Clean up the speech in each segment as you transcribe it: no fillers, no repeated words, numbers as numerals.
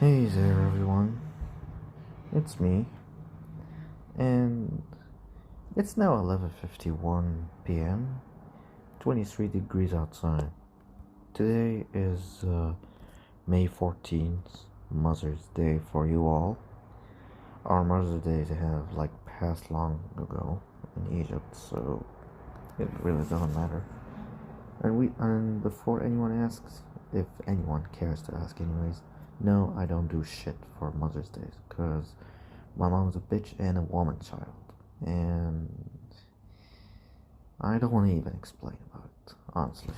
Hey there, everyone. It's me, and it's now 11:51 p.m. 23 degrees outside. Today is May 14th, Mother's Day for you all. Our Mother's Days have passed long ago in Egypt, so it really doesn't matter. And before anyone asks, if anyone cares to ask, anyways, no, I don't do shit for Mother's Days, cause my mom's a bitch and a woman child, and I don't want to even explain about it. Honestly,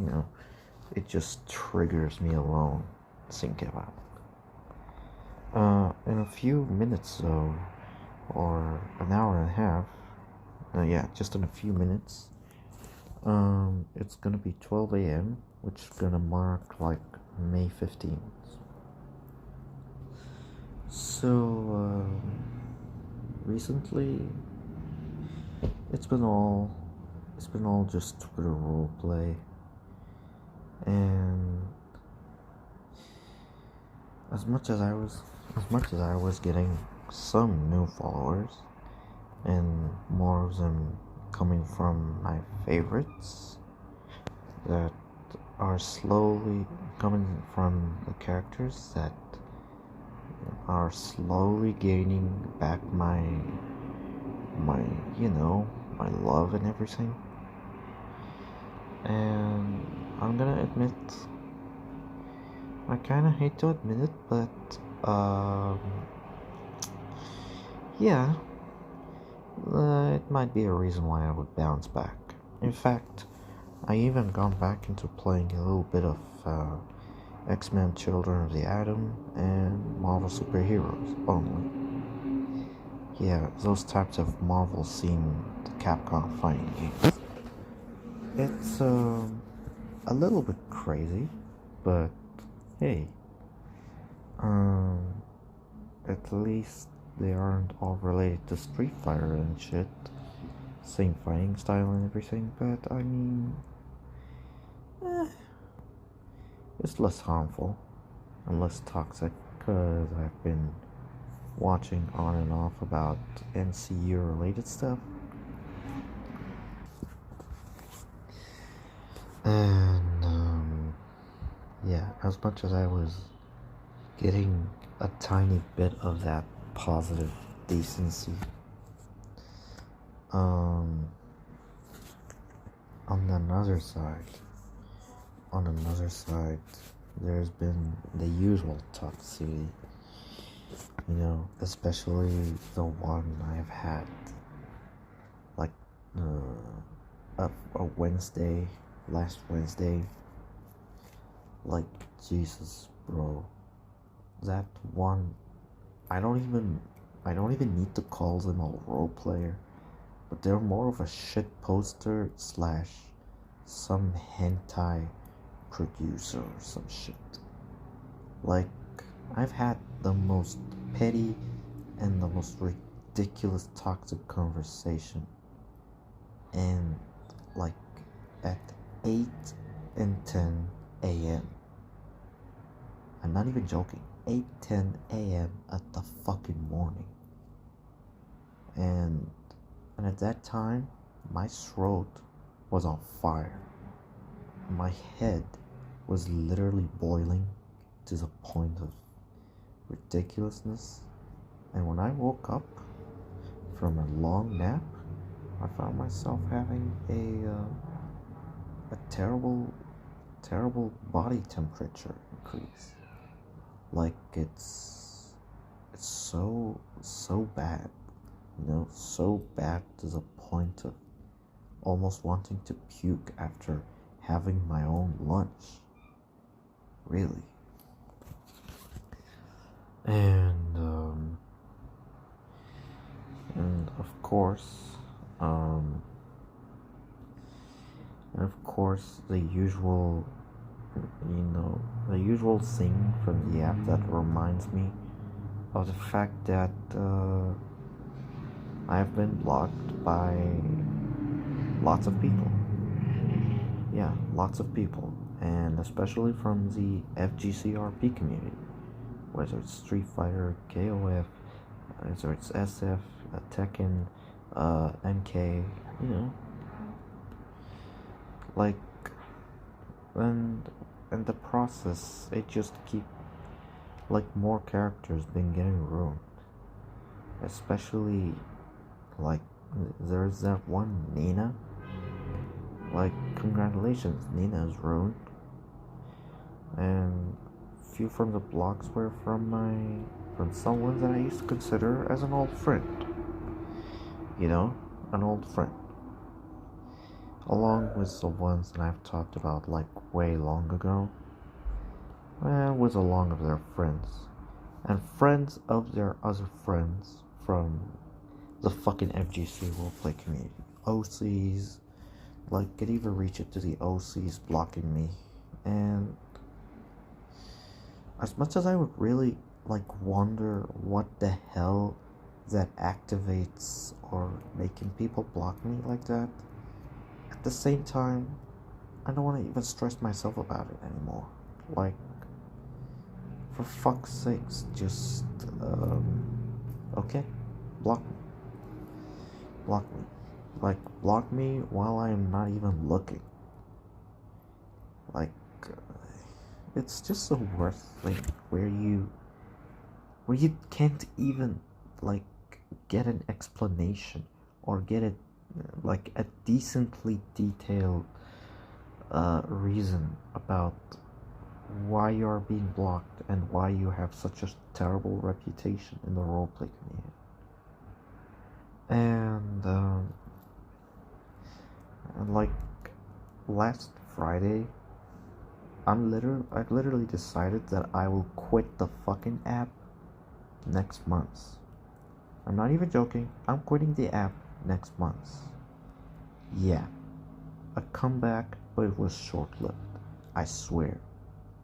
you know, it just triggers me alone thinking about it. In a few minutes, though, or an hour and a half, yeah, just in a few minutes, it's gonna be 12 a.m., which is gonna mark May 15th. So, recently, it's been all just Twitter roleplay, and as much as I was getting some new followers, and more of them coming from my favorites that are slowly coming from the characters that are slowly gaining back my my love and everything. And I'm gonna admit, I kinda hate to admit it, but yeah, it might be a reason why I would bounce back. In fact, I even gone back into playing a little bit of X-Men Children of the Atom and Marvel superheroes only. Yeah, those types of Marvel themed Capcom fighting games. It's a little bit crazy, but hey, at least they aren't all related to Street Fighter and shit. Same fighting style and everything, but I mean, eh, it's less harmful and less toxic because I've been watching on and off about MCU related stuff. And yeah, as much as I was getting a tiny bit of that positive decency, um, on another side, there's been the usual toxicity, especially the one I've had, like a Wednesday, last Wednesday. Like, Jesus, bro, that one, I don't even need to call them a role player, but they're more of a shit poster slash some hentai producer or some shit. Like, I've had the most petty and the most ridiculous toxic conversation, and like at 8 and 10 a.m. I'm not even joking. 8:10 a.m. at the fucking morning. And at that time, my throat was on fire. My head was literally boiling to the point of ridiculousness. And when I woke up from a long nap, I found myself having a terrible body temperature increase. Like, it's so bad, so bad to the point of almost wanting to puke after having my own lunch. Really. And of course, the usual, the usual thing from the app that reminds me of the fact that I've been blocked by lots of people. Yeah, lots of people, and especially from the FGCRP community. whether it's Street Fighter, KOF, whether it's SF, Tekken, MK, you know, like, and in the process, it just keep like more characters been getting ruined, especially like there's that one Nina. Like, congratulations, Nina is ruined, and few from the blocks were from someone that I used to consider as an old friend. You know, an old friend. Along with the ones that I've talked about like way long ago. With along of their friends. And friends of their other friends from the fucking FGC roleplay community. OCs. Like, could even reach it to the OCs blocking me. And as much as I would really like wonder what the hell that activates or making people block me like that, at the same time, I don't want to even stress myself about it anymore. Like, for fuck's sakes, just okay, block me. Block me. Like, block me while I am not even looking. Like, it's just the worst thing where you can't even like get an explanation or get it like a decently detailed reason about why you are being blocked and why you have such a terrible reputation in the roleplay community. And like last Friday, I've literally decided that I will quit the fucking app next month. I'm not even joking. I'm quitting the app next month. Yeah, a comeback, but it was short-lived. I swear,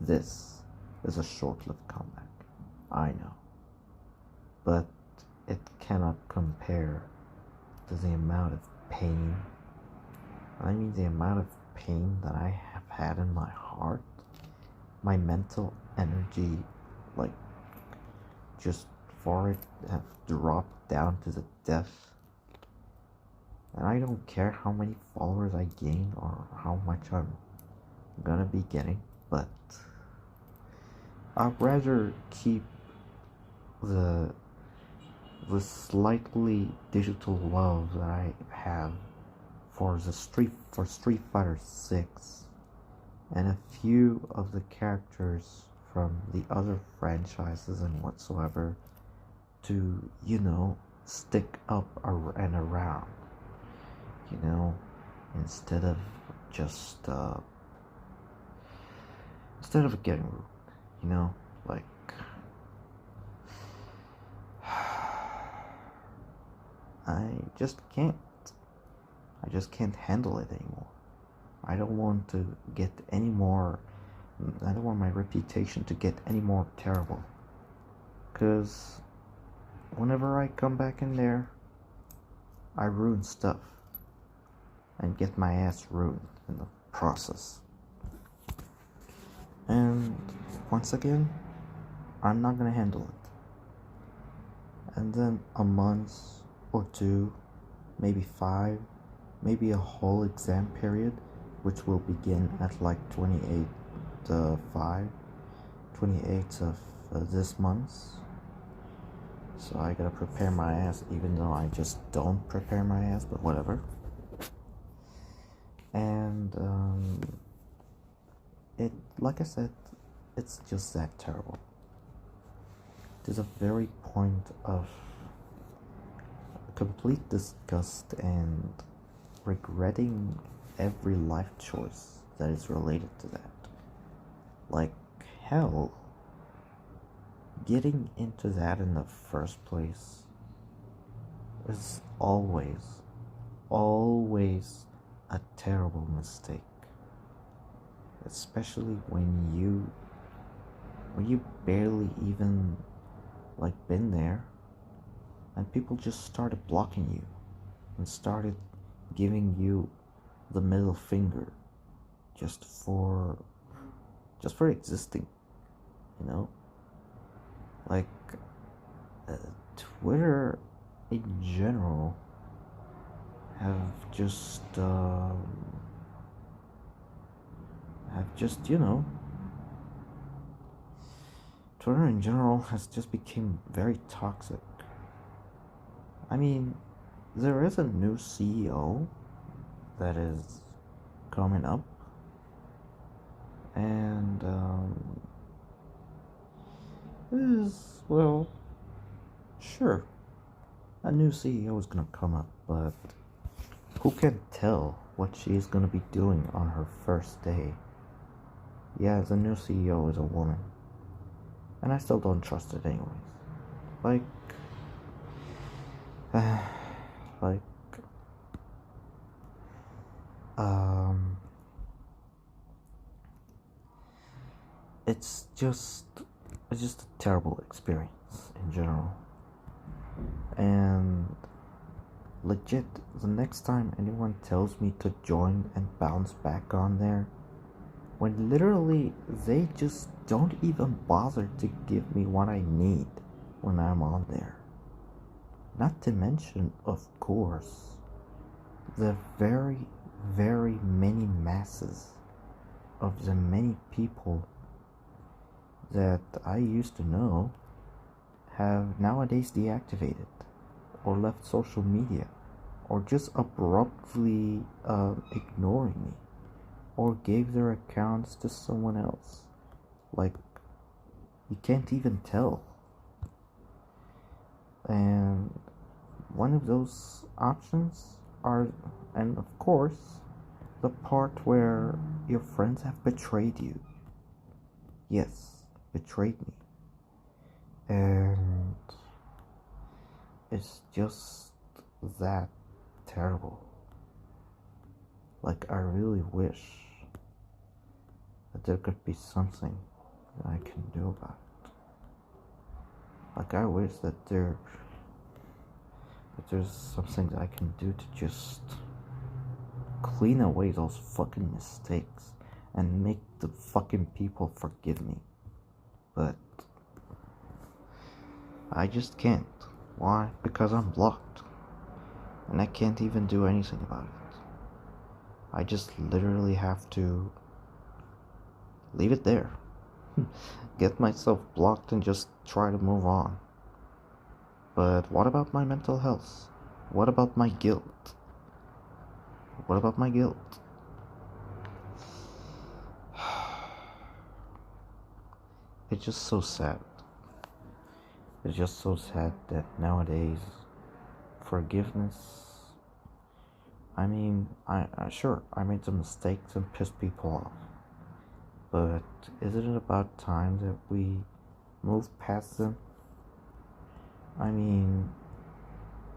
this is a short-lived comeback. I know, but it cannot compare to the amount of pain. I mean, the amount of pain that I have had in my heart, my mental energy, like, just for it have dropped down to the depth. And I don't care how many followers I gain or how much I'm gonna be getting, but I'd rather keep the slightly digital love that I have for Street Fighter 6 and a few of the characters from the other franchises and whatsoever to, you know, stick up and around, you know, instead of just instead of getting rude, you know, like I just can't handle it anymore. I don't want to get any more, I don't want my reputation to get any more terrible, because whenever I come back in there, I ruin stuff and get my ass ruined in the process. And once again, I'm not gonna handle it. And then a month or two, maybe 5, maybe a whole exam period, which will begin at like 28th of this month. So I gotta prepare my ass, even though I just don't prepare my ass, but whatever. And it, like I said, it's just that terrible. To the very point of complete disgust and regretting every life choice that is related to that. Like, hell, getting into that in the first place is always a terrible mistake. Especially when you barely even like been there and people just started blocking you and started giving you the middle finger just for existing, you know? Like, uh, Twitter in general have just, you know, Twitter in general has just become very toxic. I mean, there is a new CEO that is coming up, and is, well, sure, a new CEO is gonna come up, but who can tell what she's gonna be doing on her first day? Yeah, the new CEO is a woman, and I still don't trust it anyways. Like, like, um, it's just, it's just a terrible experience in general. And legit, the next time anyone tells me to join and bounce back on there, when literally they just don't even bother to give me what I need when I'm on there. Not to mention, of course, the very, very many masses of the many people that I used to know have nowadays deactivated or left social media or just abruptly ignoring me or gave their accounts to someone else. Like, you can't even tell. And one of those options are, and of course, the part where your friends have betrayed you. Yes, betrayed me. And it's just that terrible. Like, I really wish that there could be something that I can do about it. Like, I wish that there's something that I can do to just clean away those fucking mistakes and make the fucking people forgive me. But I just can't. Why? Because I'm blocked. And I can't even do anything about it. I just literally have to leave it there. Get myself blocked and just try to move on. But what about my mental health? What about my guilt? What about my guilt? It's just so sad. It's just so sad that nowadays forgiveness, I mean, I sure, I made some mistakes and pissed people off. But isn't it about time that we move past them? I mean,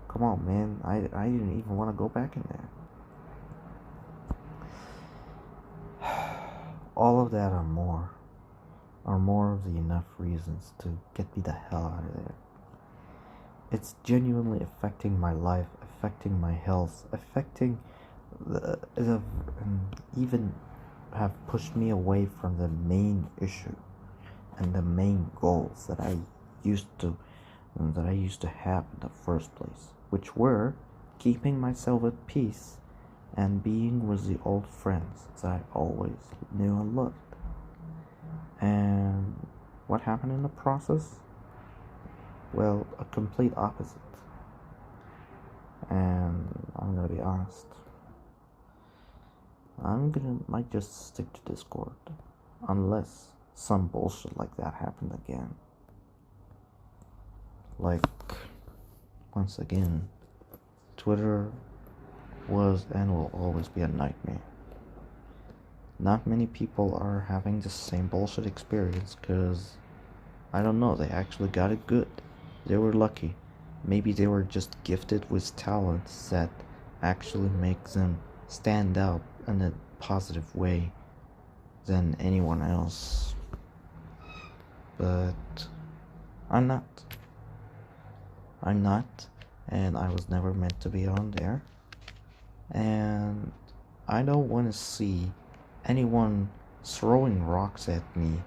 come on, man. I didn't even want to go back in there. All of that are more of the enough reasons to get me the hell out of there. It's genuinely affecting my life, affecting my health, affecting and even have pushed me away from the main issue and the main goals that I used to have in the first place, which were keeping myself at peace and being with the old friends that I always knew and loved. And what happened in the process? Well, a complete opposite. And I'm gonna be honest, might just stick to Discord unless some bullshit like that happened again. Like, once again, Twitter was and will always be a nightmare. Not many people are having the same bullshit experience because, I don't know, they actually got it good. They were lucky. Maybe they were just gifted with talents that actually make them stand out in a positive way than anyone else. But I'm not. And I was never meant to be on there. And I don't want to see anyone throwing rocks at me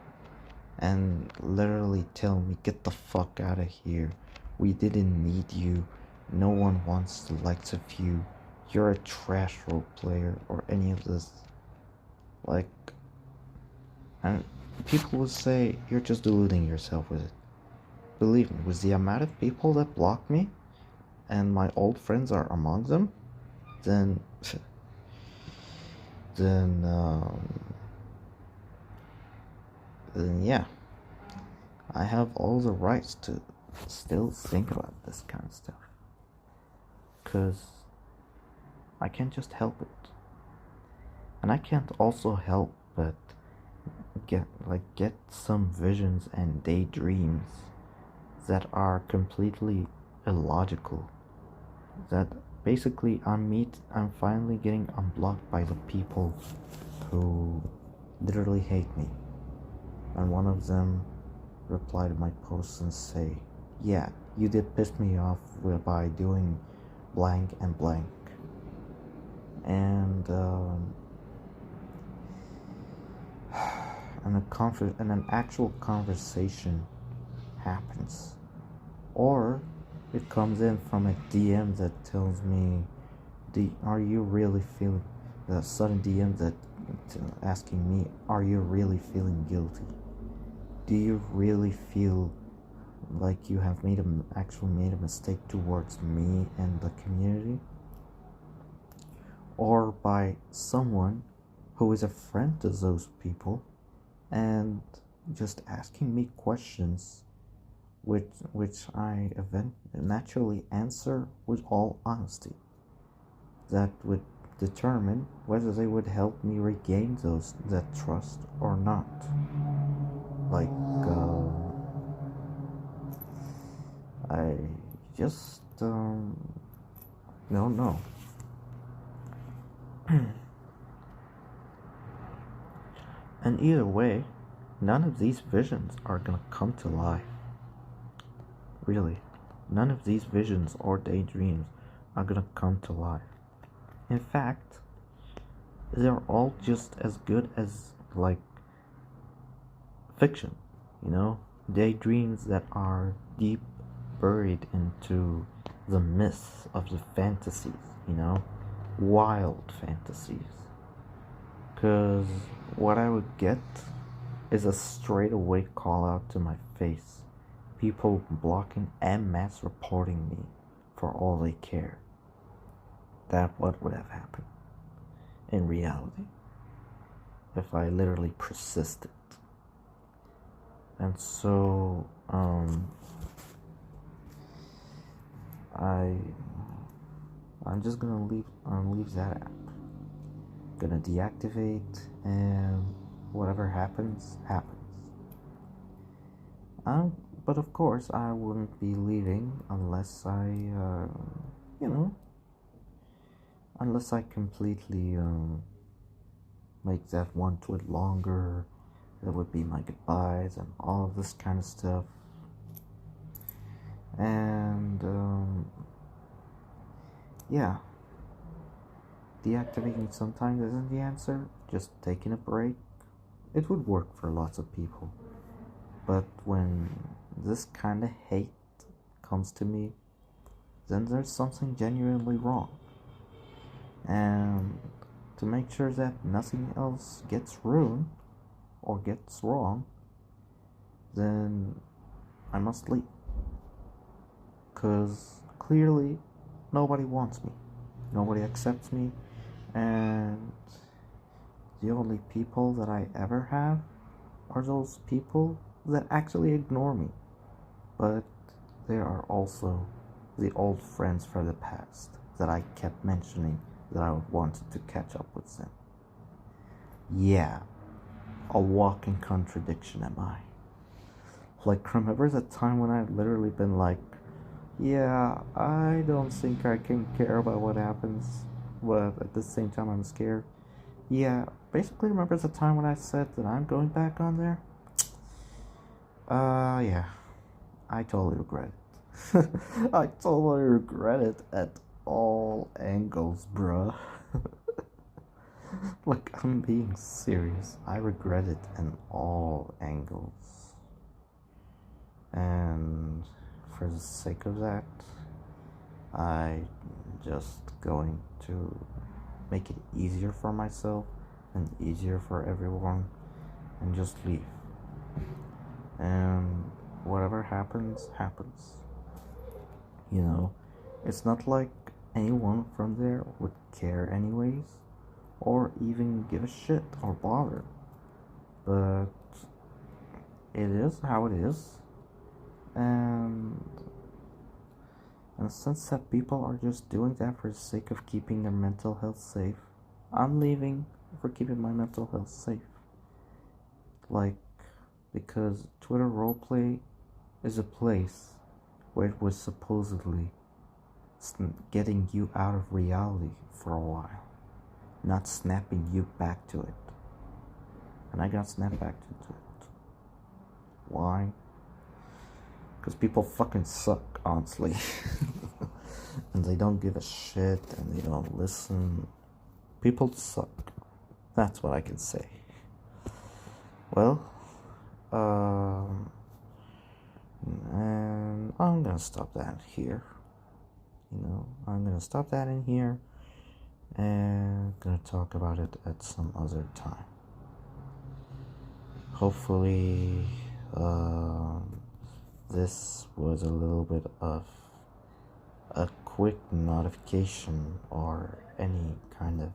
and literally tell me, get the fuck out of here. We didn't need you. No one wants the likes of you. You're a trash role player or any of this. Like, and people would say, you're just deluding yourself with it. Believe me, with the amount of people that block me, and my old friends are among them, then, then, then yeah, I have all the rights to still think about this kind of stuff. Because I can't just help it. And I can't also help but get some visions and daydreams that are completely illogical. That basically I'm finally getting unblocked by the people who literally hate me. And one of them reply to my posts and say, yeah, you did piss me off by doing blank and blank. And and an actual conversation happens, or it comes in from a DM that tells me, are you really feeling, the sudden DM that asking me, are you really feeling guilty? Do you really feel like you have made a mistake towards me and the community? Or by someone who is a friend to those people and just asking me questions which I naturally answer with all honesty. That would determine whether they would help me regain that trust or not. Like, I just don't know. And either way, none of these visions are gonna come to life. Really, none of these visions or daydreams are gonna come to life. In fact, they're all just as good as, like, fiction, daydreams that are deep buried into the myths of the fantasies, wild fantasies. Because what I would get is a straightaway call out to my face. People blocking and mass reporting me for all they care. That what would have happened in reality if I literally persisted. And so I'm just gonna leave that app. Gonna deactivate, and whatever happens. But of course I wouldn't be leaving unless unless I completely make that one tweet longer. That would be my goodbyes and all of this kind of stuff. And yeah, deactivating sometimes isn't the answer. Just taking a break, it would work for lots of people. But when this kind of hate comes to me, then there's something genuinely wrong. And to make sure that nothing else gets ruined or gets wrong, then I must leave. Because clearly nobody wants me, nobody accepts me, and the only people that I ever have are those people that actually ignore me. But there are also the old friends from the past that I kept mentioning that I wanted to catch up with them. Yeah, a walking contradiction am I. Like, remember the time when I've literally been like, yeah, I don't think I can care about what happens, but at the same time I'm scared. Yeah, basically remember the time when I said that I'm going back on there? Yeah, I totally regret it. I totally regret it at all angles, bruh. Like, I'm being serious. I regret it in all angles. for the sake of that, I just going to make it easier for myself and easier for everyone and just leave. And whatever happens, happens. You know, it's not like anyone from there would care anyways, or even give a shit or bother. But it is how it is, and since that people are just doing that for the sake of keeping their mental health safe, I'm leaving for keeping my mental health safe. Like, because Twitter roleplay is a place where it was supposedly getting you out of reality for a while, not snapping you back to it. And I got snapped back into it. Why? Because people fucking suck, honestly. And they don't give a shit and they don't listen. People suck. That's what I can say. Well, and I'm gonna stop that here. I'm gonna stop that in here and gonna talk about it at some other time. Hopefully, this was a little bit of a quick notification or any kind of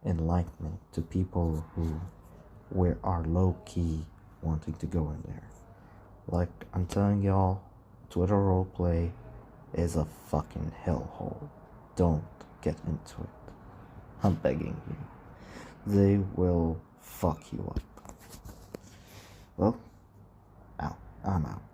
enlightenment to people who are low-key wanting to go in there. Like, I'm telling y'all, Twitter roleplay is a fucking hellhole. Don't get into it. I'm begging you. They will fuck you up. Well, I'm out.